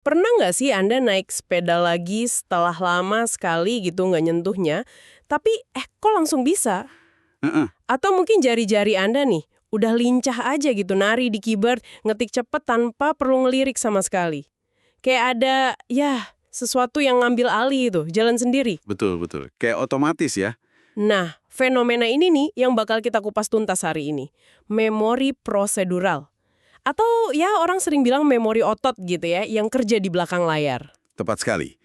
Pernah nggak sih Anda naik sepeda lagi setelah lama sekali gitu nggak nyentuhnya, tapi kok langsung bisa? Heeh. Atau mungkin jari-jari Anda nih, udah lincah aja gitu nari di keyboard, ngetik cepet tanpa perlu ngelirik sama sekali. Kayak ada, ya, sesuatu yang ngambil alih itu, jalan sendiri. Betul, betul. Kayak otomatis ya. Nah, fenomena ini nih yang bakal kita kupas tuntas hari ini. Memori prosedural. Atau ya orang sering bilang memori otot gitu ya, yang kerja di belakang layar. Tepat sekali.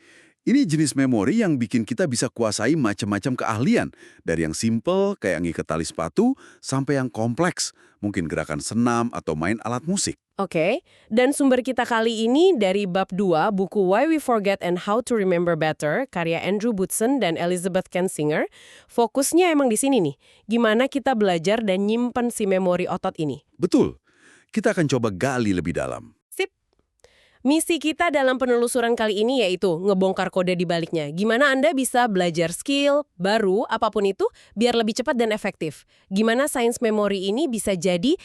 Ini jenis memori yang bikin kita bisa kuasai macam-macam keahlian. Dari yang simple kayak ngikat tali sepatu, sampai yang kompleks, mungkin gerakan senam atau main alat musik. Oke, dan sumber kita kali ini dari bab 2 buku Why We Forget and How to Remember Better, karya Andrew Woodson dan Elizabeth Kensinger. Fokusnya emang di sini nih, gimana kita belajar dan nyimpen si memori otot ini. Betul. Kita akan coba gali lebih dalam. Sip. Misi kita dalam penelusuran kali ini yaitu ngebongkar kode di baliknya. Gimana Anda bisa belajar skill baru, apapun itu, biar lebih cepat dan efektif. Gimana sains memori ini bisa jadi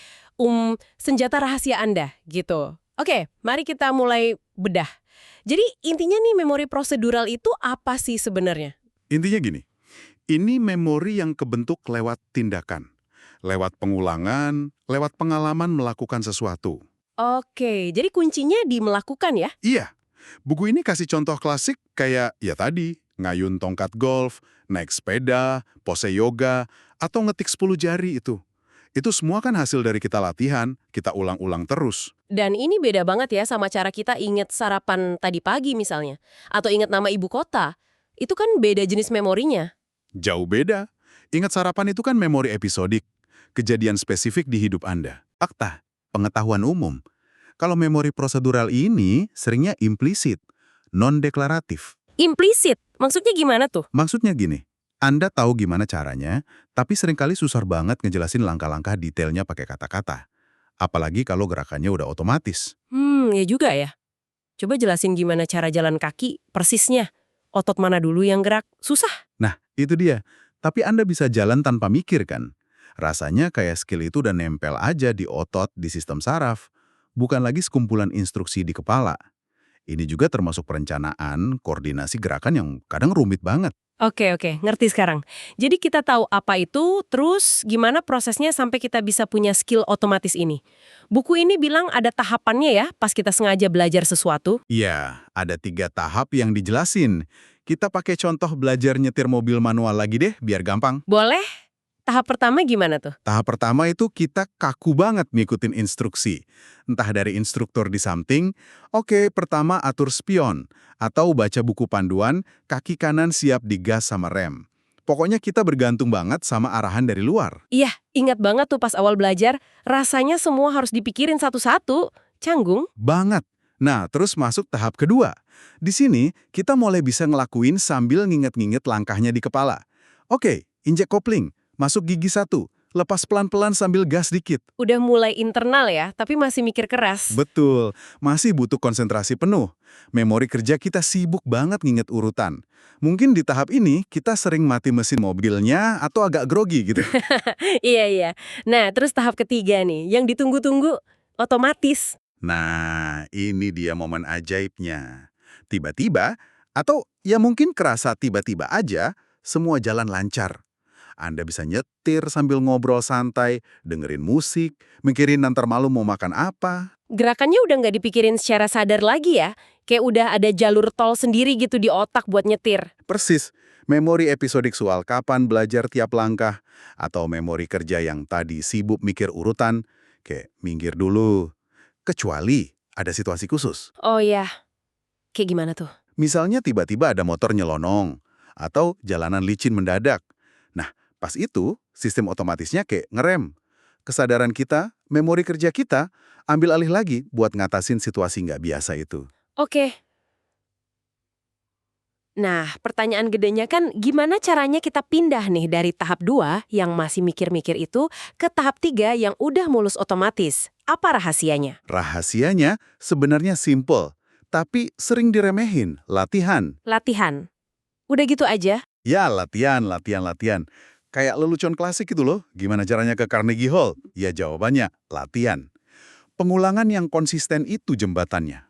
senjata rahasia Anda, gitu. Oke, mari kita mulai bedah. Jadi intinya nih memori prosedural itu apa sih sebenarnya? Intinya gini, ini memori yang kebentuk lewat tindakan. Lewat pengulangan, lewat pengalaman melakukan sesuatu. Oke, jadi kuncinya di melakukan ya? Iya, buku ini kasih contoh klasik kayak ya tadi, ngayun tongkat golf, naik sepeda, pose yoga, atau ngetik 10 jari itu. Itu semua kan hasil dari kita latihan, kita ulang-ulang terus. Dan ini beda banget ya sama cara kita inget sarapan tadi pagi misalnya. Atau inget nama ibu kota. Itu kan beda jenis memorinya. Jauh beda. Ingat sarapan itu kan memori episodik, kejadian spesifik di hidup Anda. Fakta, pengetahuan umum. Kalau memori prosedural ini seringnya implisit, non-deklaratif. Implisit, maksudnya gimana tuh? Maksudnya gini, Anda tahu gimana caranya, tapi seringkali susah banget ngejelasin langkah-langkah detailnya pakai kata-kata. Apalagi kalau gerakannya udah otomatis. Ya juga ya. Coba jelasin gimana cara jalan kaki, persisnya. Otot mana dulu yang gerak? Susah. Nah, itu dia. Tapi Anda bisa jalan tanpa mikir kan? Rasanya kayak skill itu udah nempel aja di otot, di sistem saraf. Bukan lagi sekumpulan instruksi di kepala. Ini juga termasuk perencanaan, koordinasi gerakan yang kadang rumit banget. Oke, ngerti sekarang. Jadi kita tahu apa itu, terus gimana prosesnya sampai kita bisa punya skill otomatis ini. Buku ini bilang ada tahapannya ya, pas kita sengaja belajar sesuatu. Iya, ada 3 tahap yang dijelasin. Kita pakai contoh belajar nyetir mobil manual lagi deh, biar gampang. Boleh? Tahap pertama gimana tuh? Tahap pertama itu kita kaku banget ngikutin instruksi. Entah dari instruktur di samping, oke, pertama atur spion, atau baca buku panduan, kaki kanan siap digas sama rem. Pokoknya kita bergantung banget sama arahan dari luar. Iya, ingat banget tuh pas awal belajar, rasanya semua harus dipikirin satu-satu. Canggung. Banget. Nah, terus masuk tahap kedua. Di sini, kita mulai bisa ngelakuin sambil nginget-nginget langkahnya di kepala. Oke, injek kopling, masuk gigi 1, lepas pelan-pelan sambil gas dikit. Udah mulai internal ya, tapi masih mikir keras. Betul, masih butuh konsentrasi penuh. Memori kerja kita sibuk banget nginget urutan. Mungkin di tahap ini, kita sering mati mesin mobilnya atau agak grogi gitu. Iya. Nah, terus tahap ketiga nih, yang ditunggu-tunggu otomatis. Nah, ini dia momen ajaibnya. Tiba-tiba, atau ya mungkin kerasa tiba-tiba aja, semua jalan lancar. Anda bisa nyetir sambil ngobrol santai, dengerin musik, mikirin nanti malam mau makan apa. Gerakannya udah nggak dipikirin secara sadar lagi ya. Kayak udah ada jalur tol sendiri gitu di otak buat nyetir. Persis, memori episodik soal kapan belajar tiap langkah, atau memori kerja yang tadi sibuk mikir urutan, kayak minggir dulu. Kecuali ada situasi khusus. Oh ya, kayak gimana tuh? Misalnya tiba-tiba ada motor nyelonong, atau jalanan licin mendadak. Nah, pas itu, sistem otomatisnya kayak ngerem. Kesadaran kita, memori kerja kita, ambil alih lagi buat ngatasin situasi nggak biasa itu. Oke. Nah, pertanyaan gedenya kan gimana caranya kita pindah nih dari tahap 2 yang masih mikir-mikir itu ke tahap 3 yang udah mulus otomatis. Apa rahasianya? Rahasianya sebenarnya simple, tapi sering diremehin, latihan. Latihan. Udah gitu aja? Ya, latihan. Kayak lelucon klasik itu loh, gimana caranya ke Carnegie Hall? Ya jawabannya, latihan. Pengulangan yang konsisten itu jembatannya.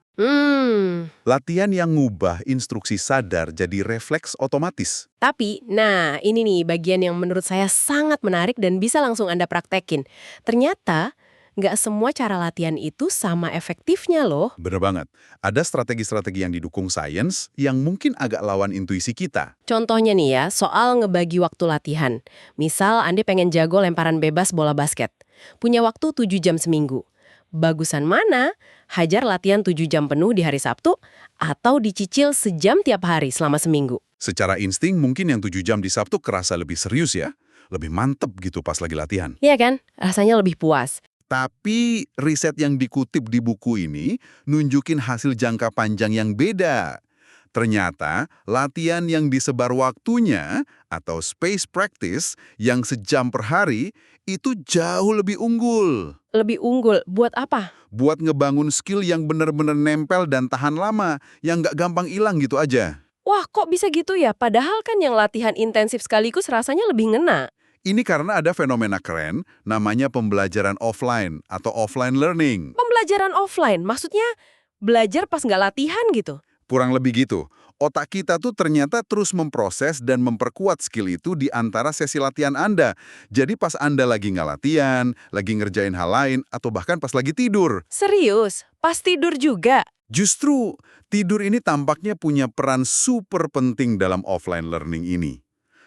Latihan yang ngubah instruksi sadar jadi refleks otomatis. Tapi, nah ini nih bagian yang menurut saya sangat menarik dan bisa langsung Anda praktekin. Ternyata, nggak semua cara latihan itu sama efektifnya loh. Bener banget. Ada strategi-strategi yang didukung sains yang mungkin agak lawan intuisi kita. Contohnya nih ya, soal ngebagi waktu latihan. Misal Anda pengen jago lemparan bebas bola basket. Punya waktu 7 jam seminggu. Bagusan mana? Hajar latihan 7 jam penuh di hari Sabtu atau dicicil sejam tiap hari selama seminggu? Secara insting mungkin yang 7 jam di Sabtu kerasa lebih serius ya. Lebih mantep gitu pas lagi latihan. Iya kan? Rasanya lebih puas. Tapi riset yang dikutip di buku ini nunjukin hasil jangka panjang yang beda. Ternyata latihan yang disebar waktunya atau space practice yang sejam per hari itu jauh lebih unggul. Lebih unggul, buat apa? Buat ngebangun skill yang benar-benar nempel dan tahan lama, yang nggak gampang hilang gitu aja. Wah, kok bisa gitu ya? Padahal kan yang latihan intensif sekaligus rasanya lebih ngena. Ini karena ada fenomena keren, namanya pembelajaran offline atau offline learning. Pembelajaran offline, maksudnya belajar pas nggak latihan gitu. Kurang lebih gitu. Otak kita tuh ternyata terus memproses dan memperkuat skill itu di antara sesi latihan Anda. Jadi pas Anda lagi nggak latihan, lagi ngerjain hal lain, atau bahkan pas lagi tidur. Serius? Pas tidur juga? Justru, tidur ini tampaknya punya peran super penting dalam offline learning ini.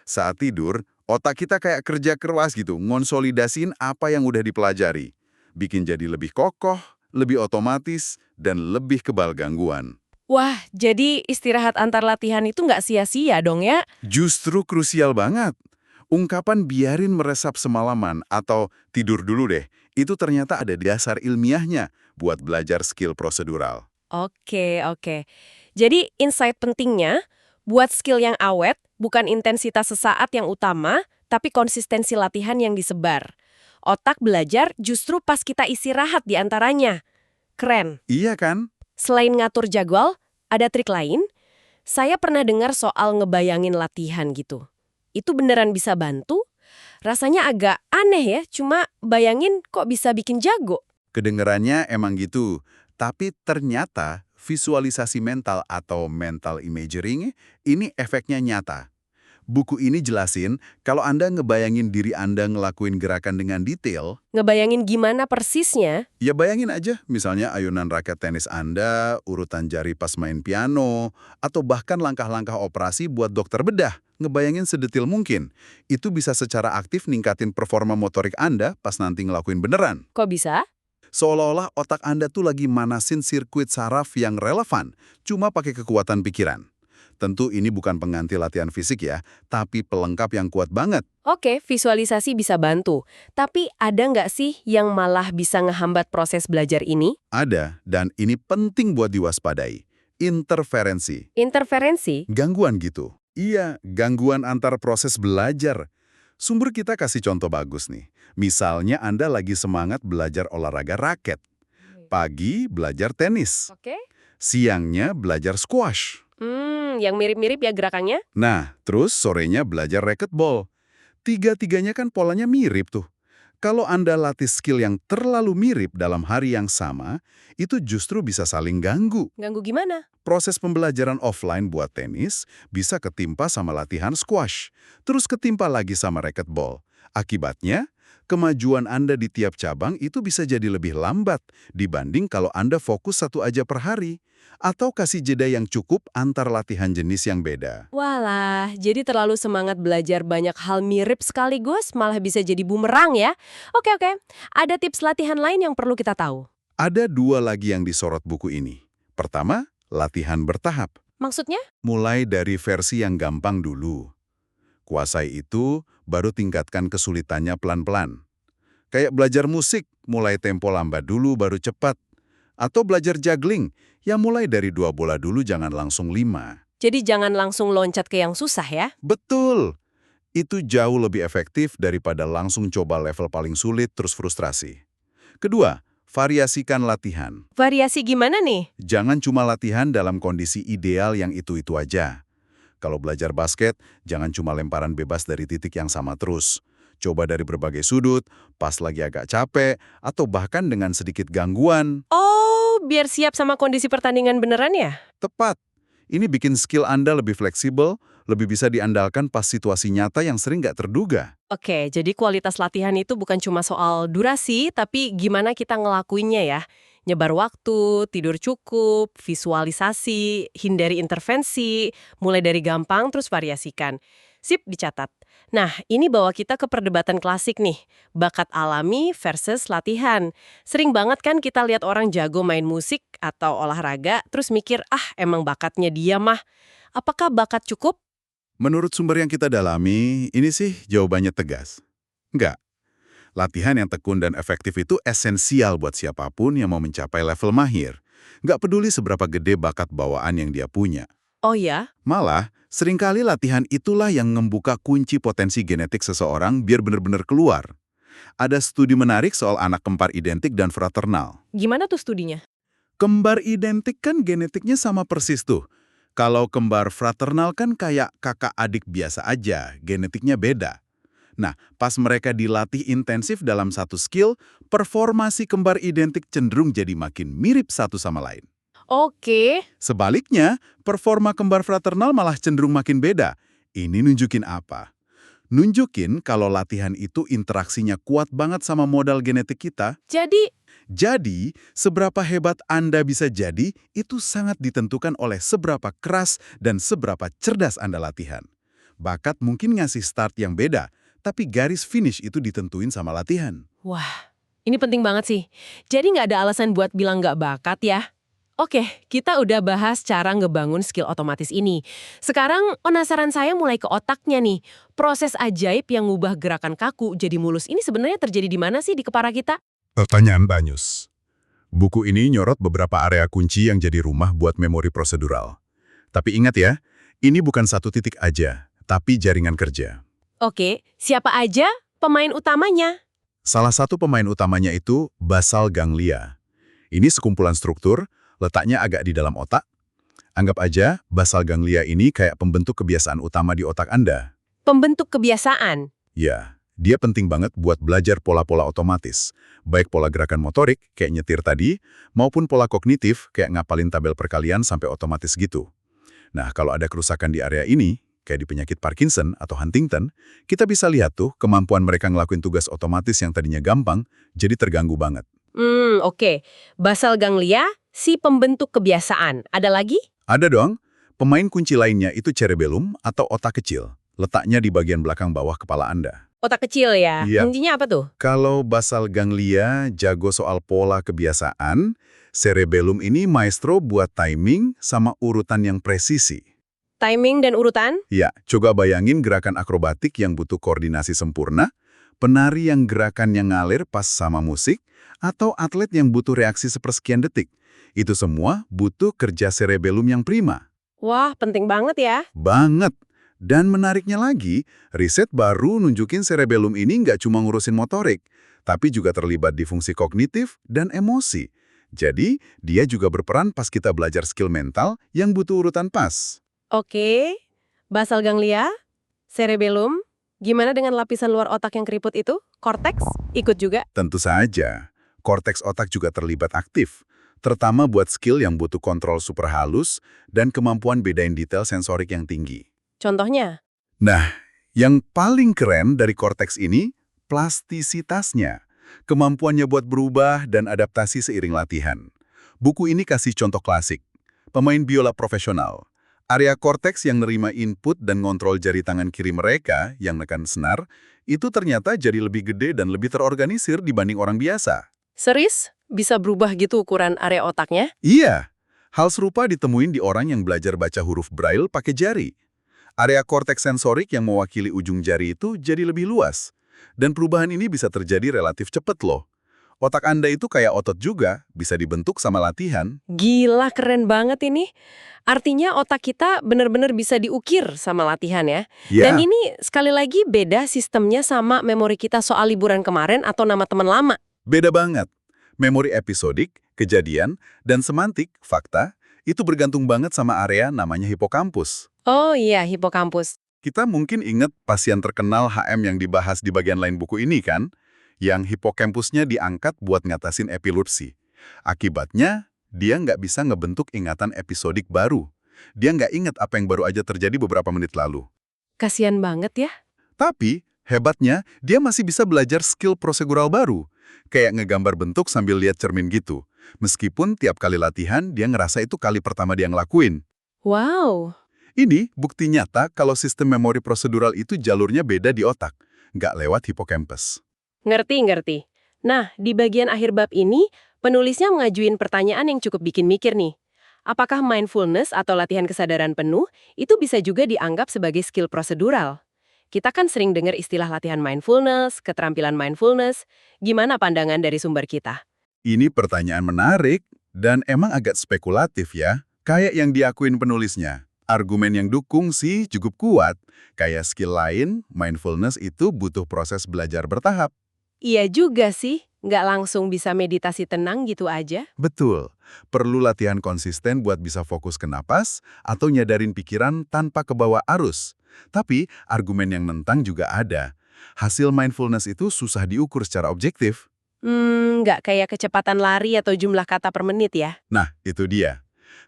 Saat tidur, otak kita kayak kerja keras gitu, ngonsolidasiin apa yang udah dipelajari. Bikin jadi lebih kokoh, lebih otomatis, dan lebih kebal gangguan. Wah, jadi istirahat antar latihan itu nggak sia-sia dong ya? Justru krusial banget. Ungkapan biarin meresap semalaman atau tidur dulu deh, itu ternyata ada dasar ilmiahnya buat belajar skill prosedural. Oke. Jadi insight pentingnya, buat skill yang awet, bukan intensitas sesaat yang utama, tapi konsistensi latihan yang disebar. Otak belajar justru pas kita istirahat di antaranya. Keren. Iya kan? Selain ngatur jadwal, ada trik lain? Saya pernah dengar soal ngebayangin latihan gitu. Itu beneran bisa bantu? Rasanya agak aneh ya, cuma bayangin kok bisa bikin jago. Kedengerannya emang gitu, tapi ternyata visualisasi mental atau mental imagery ini efeknya nyata. Buku ini jelasin kalau Anda ngebayangin diri Anda ngelakuin gerakan dengan detail, Ngebayangin gimana persisnya? ya bayangin aja misalnya ayunan raket tenis Anda, urutan jari pas main piano, atau bahkan langkah-langkah operasi buat dokter bedah. Ngebayangin sedetil mungkin. Itu bisa secara aktif ningkatin performa motorik Anda pas nanti ngelakuin beneran. Kok bisa? Seolah-olah otak Anda tuh lagi manasin sirkuit saraf yang relevan, cuma pakai kekuatan pikiran. Tentu ini bukan pengganti latihan fisik ya, tapi pelengkap yang kuat banget. Oke, visualisasi bisa bantu. Tapi ada nggak sih yang malah bisa ngehambat proses belajar ini? Ada, dan ini penting buat diwaspadai. Interferensi. Interferensi? Gangguan gitu. Iya, gangguan antar proses belajar. Sumber kita kasih contoh bagus nih. Misalnya Anda lagi semangat belajar olahraga raket. Pagi belajar tenis. Oke. Siangnya belajar squash. Yang mirip-mirip ya gerakannya? Nah, terus sorenya belajar racquetball. Tiga-tiganya kan polanya mirip tuh. Kalau Anda latih skill yang terlalu mirip dalam hari yang sama, itu justru bisa saling ganggu. Ganggu gimana? Proses pembelajaran offline buat tenis bisa ketimpa sama latihan squash, terus ketimpa lagi sama racquetball. Akibatnya, kemajuan Anda di tiap cabang itu bisa jadi lebih lambat dibanding kalau Anda fokus satu aja per hari, atau kasih jeda yang cukup antar latihan jenis yang beda. Walah, jadi terlalu semangat belajar banyak hal mirip sekaligus malah bisa jadi bumerang ya? Oke. Ada tips latihan lain yang perlu kita tahu? Ada dua lagi yang disorot buku ini. Pertama, latihan bertahap. Maksudnya? Mulai dari versi yang gampang dulu. Kuasai itu, baru tingkatkan kesulitannya pelan-pelan. Kayak belajar musik, mulai tempo lambat dulu baru cepat. Atau belajar juggling, yang mulai dari 2 bola dulu jangan langsung 5. Jadi jangan langsung loncat ke yang susah ya? Betul! Itu jauh lebih efektif daripada langsung coba level paling sulit terus frustrasi. Kedua, variasikan latihan. Variasi gimana nih? Jangan cuma latihan dalam kondisi ideal yang itu-itu aja. Kalau belajar basket, jangan cuma lemparan bebas dari titik yang sama terus. Coba dari berbagai sudut, pas lagi agak capek, atau bahkan dengan sedikit gangguan. Oh, biar siap sama kondisi pertandingan beneran ya? Tepat. Ini bikin skill Anda lebih fleksibel, lebih bisa diandalkan pas situasi nyata yang sering nggak terduga. Oke, jadi kualitas latihan itu bukan cuma soal durasi, tapi gimana kita ngelakuinnya ya. Nyebar waktu, tidur cukup, visualisasi, hindari intervensi, mulai dari gampang terus variasikan. Sip, dicatat. Nah, ini bawa kita ke perdebatan klasik nih, bakat alami versus latihan. Sering banget kan kita lihat orang jago main musik atau olahraga, terus mikir, ah emang bakatnya dia mah. Apakah bakat cukup? Menurut sumber yang kita dalami, ini sih jawabannya tegas. Enggak. Latihan yang tekun dan efektif itu esensial buat siapapun yang mau mencapai level mahir. Nggak peduli seberapa gede bakat bawaan yang dia punya. Oh ya? Malah, seringkali latihan itulah yang membuka kunci potensi genetik seseorang biar benar-benar keluar. Ada studi menarik soal anak kembar identik dan fraternal. Gimana tuh studinya? Kembar identik kan genetiknya sama persis tuh. Kalau kembar fraternal kan kayak kakak adik biasa aja, genetiknya beda. Nah, pas mereka dilatih intensif dalam satu skill, performa si kembar identik cenderung jadi makin mirip satu sama lain. Oke. Sebaliknya, performa kembar fraternal malah cenderung makin beda. Ini nunjukin apa? Nunjukin kalau latihan itu interaksinya kuat banget sama modal genetik kita. Jadi, seberapa hebat Anda bisa jadi, itu sangat ditentukan oleh seberapa keras dan seberapa cerdas Anda latihan. Bakat mungkin ngasih start yang beda, tapi garis finish itu ditentuin sama latihan. Wah, ini penting banget sih. Jadi nggak ada alasan buat bilang nggak bakat ya. Oke, kita udah bahas cara ngebangun skill otomatis ini. Sekarang penasaran saya mulai ke otaknya nih. Proses ajaib yang ngubah gerakan kaku jadi mulus ini sebenarnya terjadi di mana sih di kepala kita? Pertanyaan Banyus. Buku ini nyorot beberapa area kunci yang jadi rumah buat memori prosedural. Tapi ingat ya, ini bukan satu titik aja, tapi jaringan kerja. Oke, siapa aja pemain utamanya? Salah satu pemain utamanya itu basal ganglia. Ini sekumpulan struktur, letaknya agak di dalam otak. Anggap aja basal ganglia ini kayak pembentuk kebiasaan utama di otak Anda. Pembentuk kebiasaan. Ya, dia penting banget buat belajar pola-pola otomatis. Baik pola gerakan motorik, kayak nyetir tadi, maupun pola kognitif, kayak ngapalin tabel perkalian sampai otomatis gitu. Nah, kalau ada kerusakan di area ini, kayak di penyakit Parkinson atau Huntington, kita bisa lihat tuh kemampuan mereka ngelakuin tugas otomatis yang tadinya gampang, jadi terganggu banget. Oke. Basal ganglia, si pembentuk kebiasaan. Ada lagi? Ada dong. Pemain kunci lainnya itu cerebellum atau otak kecil. Letaknya di bagian belakang bawah kepala Anda. Otak kecil ya? Iya. Intinya apa tuh? Kalau basal ganglia jago soal pola kebiasaan, cerebellum ini maestro buat timing sama urutan yang presisi. Timing dan urutan? Ya, coba bayangin gerakan akrobatik yang butuh koordinasi sempurna, penari yang gerakannya ngalir pas sama musik, atau atlet yang butuh reaksi sepersekian detik. Itu semua butuh kerja cerebellum yang prima. Wah, penting banget ya. Banget. Dan menariknya lagi, riset baru nunjukin cerebellum ini nggak cuma ngurusin motorik, tapi juga terlibat di fungsi kognitif dan emosi. Jadi, dia juga berperan pas kita belajar skill mental yang butuh urutan pas. Oke. Basal ganglia, cerebellum, gimana dengan lapisan luar otak yang keriput itu? Korteks? Ikut juga? Tentu saja, korteks otak juga terlibat aktif, terutama buat skill yang butuh kontrol super halus dan kemampuan bedain detail sensorik yang tinggi. Contohnya? Nah, yang paling keren dari korteks ini, plastisitasnya. Kemampuannya buat berubah dan adaptasi seiring latihan. Buku ini kasih contoh klasik. Pemain biola profesional. Area korteks yang nerima input dan ngontrol jari tangan kiri mereka yang nekan senar, itu ternyata jadi lebih gede dan lebih terorganisir dibanding orang biasa. Serius? Bisa berubah gitu ukuran area otaknya? Iya, hal serupa ditemuin di orang yang belajar baca huruf Braille pakai jari. Area korteks sensorik yang mewakili ujung jari itu jadi lebih luas. Dan perubahan ini bisa terjadi relatif cepat loh. Otak Anda itu kayak otot juga, bisa dibentuk sama latihan. Gila, keren banget ini. Artinya otak kita benar-benar bisa diukir sama latihan ya. Ya, Dan ini sekali lagi beda sistemnya sama memori kita soal liburan kemarin atau nama teman lama. beda banget. Memori episodik, kejadian, dan semantik, fakta, itu bergantung banget sama area namanya hipokampus. Oh iya, hipokampus. Kita mungkin ingat pasien terkenal HM yang dibahas di bagian lain buku ini kan? Yang hipokampusnya diangkat buat ngatasin epilepsi. Akibatnya, dia nggak bisa ngebentuk ingatan episodik baru. Dia nggak ingat apa yang baru aja terjadi beberapa menit lalu. Kasian banget ya. Tapi, hebatnya, dia masih bisa belajar skill prosedural baru. Kayak ngegambar bentuk sambil lihat cermin gitu. Meskipun tiap kali latihan, dia ngerasa itu kali pertama dia ngelakuin. Wow. Ini bukti nyata kalau sistem memori prosedural itu jalurnya beda di otak, nggak lewat hipokampus. Ngerti. Nah, di bagian akhir bab ini, penulisnya mengajuin pertanyaan yang cukup bikin mikir nih. Apakah mindfulness atau latihan kesadaran penuh itu bisa juga dianggap sebagai skill prosedural? Kita kan sering dengar istilah latihan mindfulness, keterampilan mindfulness. Gimana pandangan dari sumber kita? Ini pertanyaan menarik, dan emang agak spekulatif ya, kayak yang diakuin penulisnya. Argumen yang dukung sih cukup kuat, kayak skill lain, mindfulness itu butuh proses belajar bertahap. Iya juga sih, nggak langsung bisa meditasi tenang gitu aja. Betul, perlu latihan konsisten buat bisa fokus ke napas atau nyadarin pikiran tanpa kebawa arus. Tapi argumen yang nentang juga ada. Hasil mindfulness itu susah diukur secara objektif. Nggak kayak kecepatan lari atau jumlah kata per menit ya. Nah, itu dia.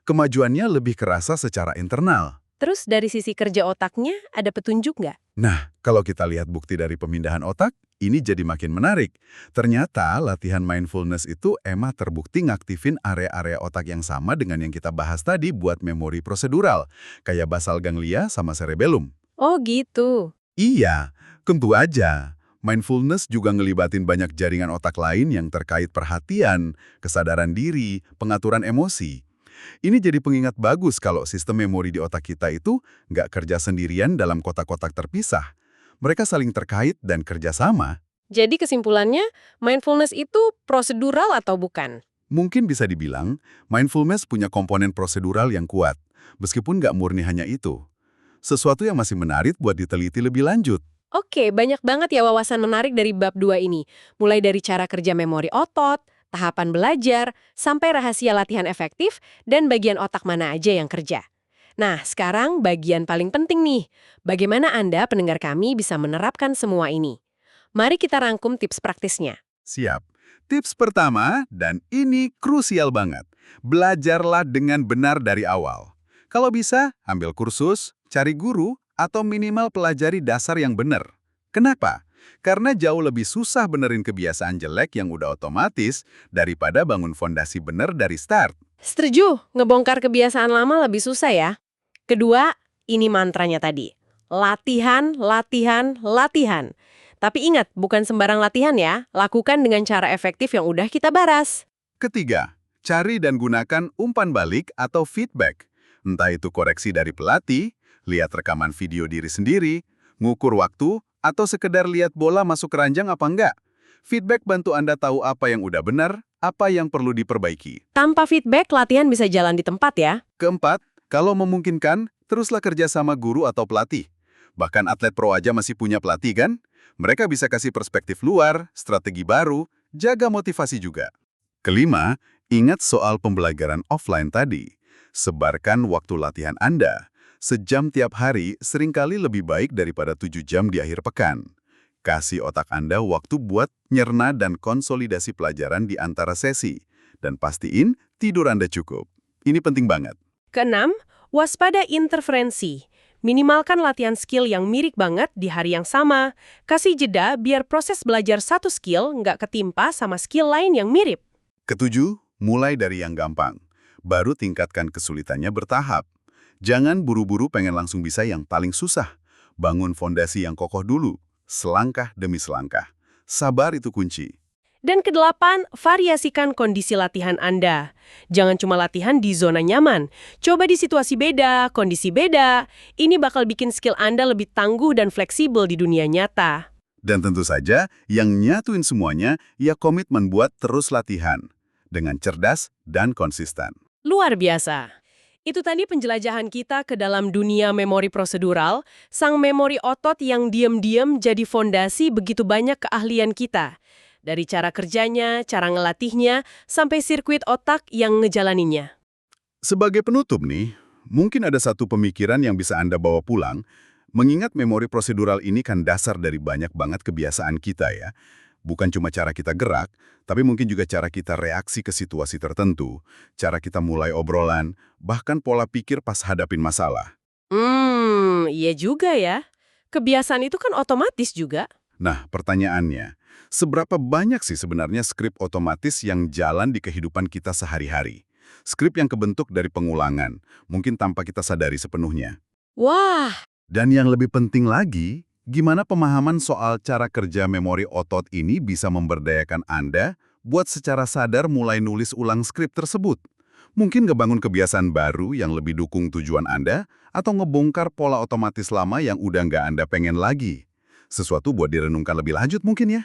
Kemajuannya lebih kerasa secara internal. Terus dari sisi kerja otaknya, ada petunjuk nggak? Nah, kalau kita lihat bukti dari pemindahan otak, ini jadi makin menarik. Ternyata latihan mindfulness itu emang terbukti ngaktifin area-area otak yang sama dengan yang kita bahas tadi buat memori prosedural, kayak basal ganglia sama cerebellum. Oh gitu. Iya, tentu aja. Mindfulness juga ngelibatin banyak jaringan otak lain yang terkait perhatian, kesadaran diri, pengaturan emosi. Ini jadi pengingat bagus kalau sistem memori di otak kita itu nggak kerja sendirian dalam kotak-kotak terpisah. Mereka saling terkait dan kerjasama. Jadi kesimpulannya, mindfulness itu prosedural atau bukan? Mungkin bisa dibilang, mindfulness punya komponen prosedural yang kuat, meskipun nggak murni hanya itu. Sesuatu yang masih menarik buat diteliti lebih lanjut. Oke, banyak banget ya wawasan menarik dari bab 2 ini. Mulai dari cara kerja memori otot, tahapan belajar, sampai rahasia latihan efektif, dan bagian otak mana aja yang kerja. Nah, sekarang bagian paling penting nih. Bagaimana Anda, pendengar kami, bisa menerapkan semua ini? Mari kita rangkum tips praktisnya. Siap. Tips pertama, dan ini krusial banget. Belajarlah dengan benar dari awal. Kalau bisa, ambil kursus, cari guru, atau minimal pelajari dasar yang benar. Kenapa? Karena jauh lebih susah benerin kebiasaan jelek yang udah otomatis daripada bangun fondasi bener dari start. Setuju, ngebongkar kebiasaan lama lebih susah ya. Kedua, ini mantranya tadi. Latihan, latihan, latihan. Tapi ingat, bukan sembarang latihan ya. Lakukan dengan cara efektif yang udah kita bahas. Ketiga, cari dan gunakan umpan balik atau feedback. Entah itu koreksi dari pelatih, lihat rekaman video diri sendiri, ngukur waktu, atau sekedar lihat bola masuk keranjang apa enggak. Feedback bantu Anda tahu apa yang udah benar, apa yang perlu diperbaiki. Tanpa feedback, latihan bisa jalan di tempat ya. Keempat, kalau memungkinkan, teruslah kerja sama guru atau pelatih. Bahkan atlet pro aja masih punya pelatih kan? Mereka bisa kasih perspektif luar, strategi baru, jaga motivasi juga. Kelima, ingat soal pembelajaran offline tadi. Sebarkan waktu latihan Anda. Sejam tiap hari seringkali lebih baik daripada 7 jam di akhir pekan. Kasih otak Anda waktu buat nyerna dan konsolidasi pelajaran di antara sesi. Dan pastiin tidur Anda cukup. Ini penting banget. Keenam, waspada interferensi. Minimalkan latihan skill yang mirip banget di hari yang sama. Kasih jeda biar proses belajar satu skill nggak ketimpa sama skill lain yang mirip. Ketujuh, mulai dari yang gampang. Baru tingkatkan kesulitannya bertahap. Jangan buru-buru pengen langsung bisa yang paling susah. Bangun fondasi yang kokoh dulu, selangkah demi selangkah. Sabar itu kunci. Dan kedelapan, variasikan kondisi latihan Anda. Jangan cuma latihan di zona nyaman. Coba di situasi beda, kondisi beda. Ini bakal bikin skill Anda lebih tangguh dan fleksibel di dunia nyata. Dan tentu saja, yang nyatuin semuanya, ya komitmen buat terus latihan. Dengan cerdas dan konsisten. Luar biasa. Itu tadi penjelajahan kita ke dalam dunia memori prosedural, sang memori otot yang diam-diam jadi fondasi begitu banyak keahlian kita. Dari cara kerjanya, cara ngelatihnya, sampai sirkuit otak yang ngejalaninnya. Sebagai penutup nih, mungkin ada satu pemikiran yang bisa Anda bawa pulang. Mengingat memori prosedural ini kan dasar dari banyak banget kebiasaan kita ya. Bukan cuma cara kita gerak, tapi mungkin juga cara kita reaksi ke situasi tertentu, cara kita mulai obrolan, bahkan pola pikir pas hadapin masalah. Iya juga ya. Kebiasaan itu kan otomatis juga. Nah, pertanyaannya, seberapa banyak sih sebenarnya skrip otomatis yang jalan di kehidupan kita sehari-hari? Skrip yang kebentuk dari pengulangan, mungkin tanpa kita sadari sepenuhnya. Wah, Dan yang lebih penting lagi, gimana pemahaman soal cara kerja memori otot ini bisa memberdayakan Anda buat secara sadar mulai nulis ulang skrip tersebut? Mungkin ngebangun kebiasaan baru yang lebih dukung tujuan Anda, atau ngebongkar pola otomatis lama yang udah nggak Anda pengen lagi. Sesuatu buat direnungkan lebih lanjut mungkin ya.